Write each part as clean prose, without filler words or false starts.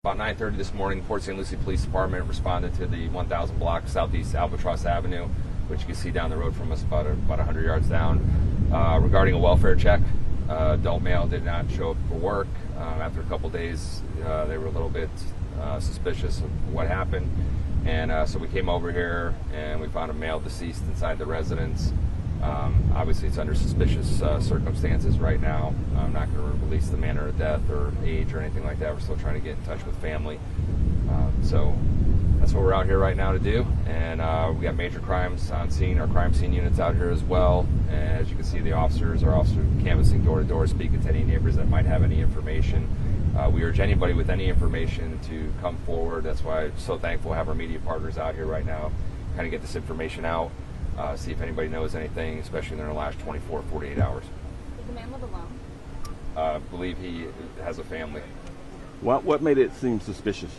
About 9:30 this morning, Port St. Lucie Police Department responded to the 1000 block Southeast Albatross Avenue, which you can see down the road from us about 100 yards down, regarding a welfare check. Adult male did not show up for work. After a couple days, they were a little bit suspicious of what happened. And so we came over here and we found a male deceased inside the residence. Obviously it's under suspicious circumstances right now. I'm not going to release the manner of death or age or anything like that. We're still trying to get in touch with family. So that's what we're out here right now to do. And we got major crimes on scene. Our crime scene unit's out here as well. And as you can see, our officers canvassing door to door, speaking to any neighbors that might have any information. We urge anybody with any information to come forward. That's why I'm so thankful to have our media partners out here right now, kind of get this information out, see if anybody knows anything, especially in the last 24, 48 hours. Does the man live alone? I believe he has a family. What made it seem suspicious?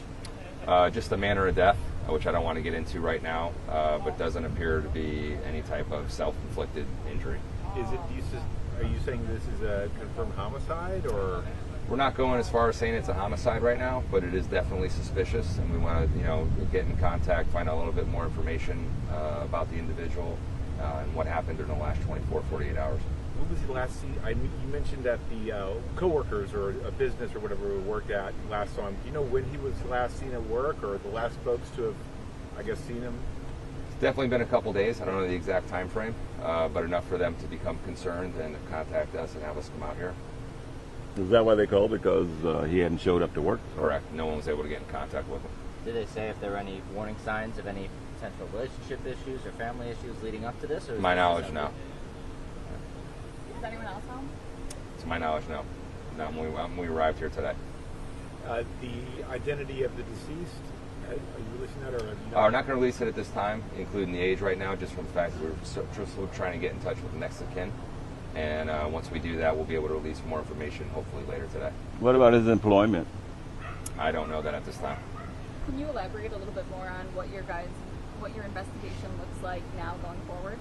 Just the manner of death, which I don't want to get into right now, but doesn't appear to be any type of self-inflicted injury. Are you saying this is a confirmed homicide, or? We're not going as far as saying it's a homicide right now, but it is definitely suspicious, and we want to, get in contact, find out a little bit more information about the individual and what happened during the last 24, 48 hours. When was he last seen? You mentioned that the co-workers or a business or whatever we worked at last saw him. Do you know when he was last seen at work, or the last folks to have, I guess, seen him? It's definitely been a couple days. I don't know the exact time frame, but enough for them to become concerned and to contact us and have us come out here. Is that why they called? Because he hadn't showed up to work? Correct. No one was able to get in contact with him. Did they say if there were any warning signs of any potential relationship issues or family issues leading up to this? Or to my knowledge, no. Is anyone else home? To my knowledge, no. Not when we arrived here today. The identity of the deceased, are you releasing that, or? We're not going to release it at this time, including the age right now, just from the fact that we're trying to get in touch with the next of kin. And once we do that, we'll be able to release more information, hopefully later today. What about his employment? I don't know that at this time. Can you elaborate a little bit more on what your investigation looks like now going forward?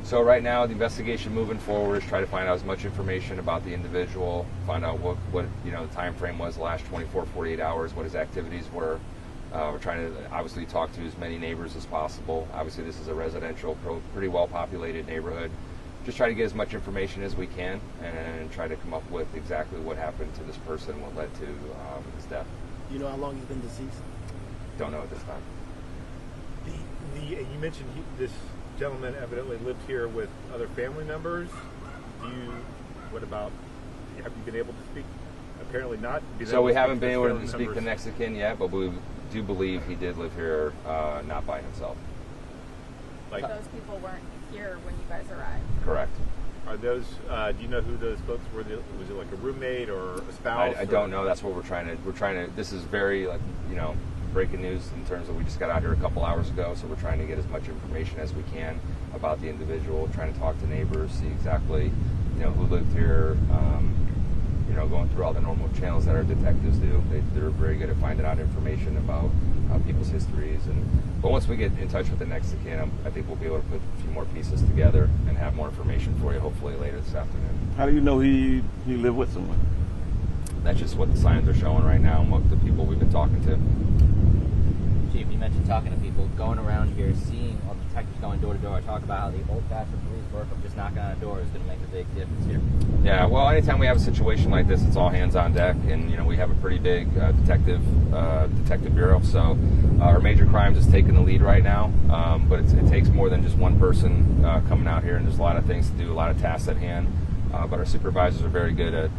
So right now, the investigation moving forward is try to find out as much information about the individual, find out what the time frame was the last 24, 48 hours, what his activities were. We're trying to obviously talk to as many neighbors as possible. Obviously, this is a residential, pretty well-populated neighborhood. Just try to get as much information as we can and try to come up with exactly what happened to this person, what led to his death. Do you know how long he's been deceased? Don't know at this time. You mentioned this gentleman evidently lived here with other family members. What about, have you been able to speak? Apparently not. So we haven't been able to speak to next of kin yet, but we do believe he did live here not by himself. Like those people weren't here when you guys arrived? Correct. Are those, do you know who those folks were? Was it like a roommate or a spouse? I don't know. That's what we're trying to, this is very, breaking news in terms of we just got out here a couple hours ago, so we're trying to get as much information as we can about the individual, trying to talk to neighbors, see exactly, who lived here, going through all the normal channels that our detectives do. They're very good at finding out information about people's histories. But once we get in touch with the next of kin, I think we'll be able to put a few more pieces together and have more information for you hopefully later this afternoon. How do you know he lived with someone? That's just what the signs are showing right now and what the people we've been talking to. Chief, you mentioned talking to people, going around here, seeing all the detectives going door to door. Talk about how the old-fashioned police work of just knocking on a door is going to make a big difference here. Yeah, well, anytime we have a situation like this, it's all hands on deck, and we have a pretty big detective bureau. So our major crimes is taking the lead right now, but it takes more than just one person coming out here, and there's a lot of things to do, a lot of tasks at hand. But our supervisors are very good at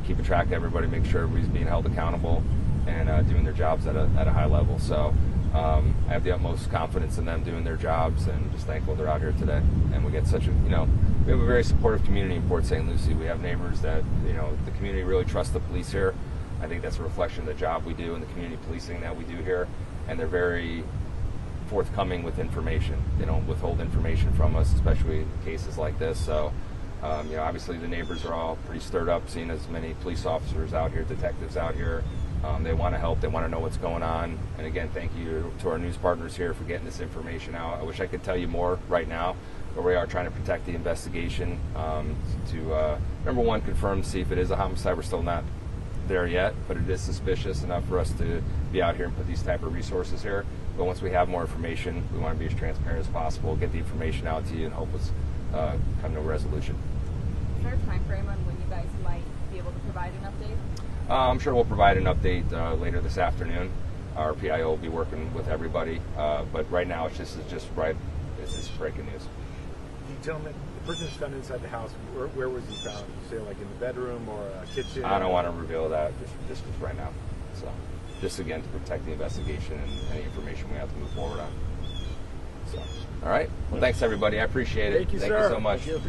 keeping track of everybody, make sure everybody's being held accountable and doing their jobs at a high level. So I have the utmost confidence in them doing their jobs, and just thankful they're out here today. And we get such a, we have a very supportive community in Port St. Lucie. We have neighbors that, the community really trusts the police here. I think that's a reflection of the job we do and the community policing that we do here. And they're very forthcoming with information. They don't withhold information from us, especially in cases like this. So, obviously the neighbors are all pretty stirred up seeing as many police officers out here, detectives out here. They want to help. They want to know what's going on. And again, thank you to our news partners here for getting this information out. I wish I could tell you more right now, but we are trying to protect the investigation to, number one, confirm to see if it is a homicide. We're still not there yet, but it is suspicious enough for us to be out here and put these type of resources here. But once we have more information, we want to be as transparent as possible, get the information out to you, and hope us come to a resolution. Is there a time frame on when you guys might be able to provide an update? I'm sure we'll provide an update later this afternoon. Our PIO will be working with everybody, but right now it's just breaking news. The gentleman, the person who's found inside the house, where was he found? Did you say like in the bedroom or a kitchen? I don't want to reveal that just right now. So, just again to protect the investigation and any information we have to move forward on. So, all right. Well, thanks everybody. I appreciate it. Thank you, Thank sir. you so much. Thank you.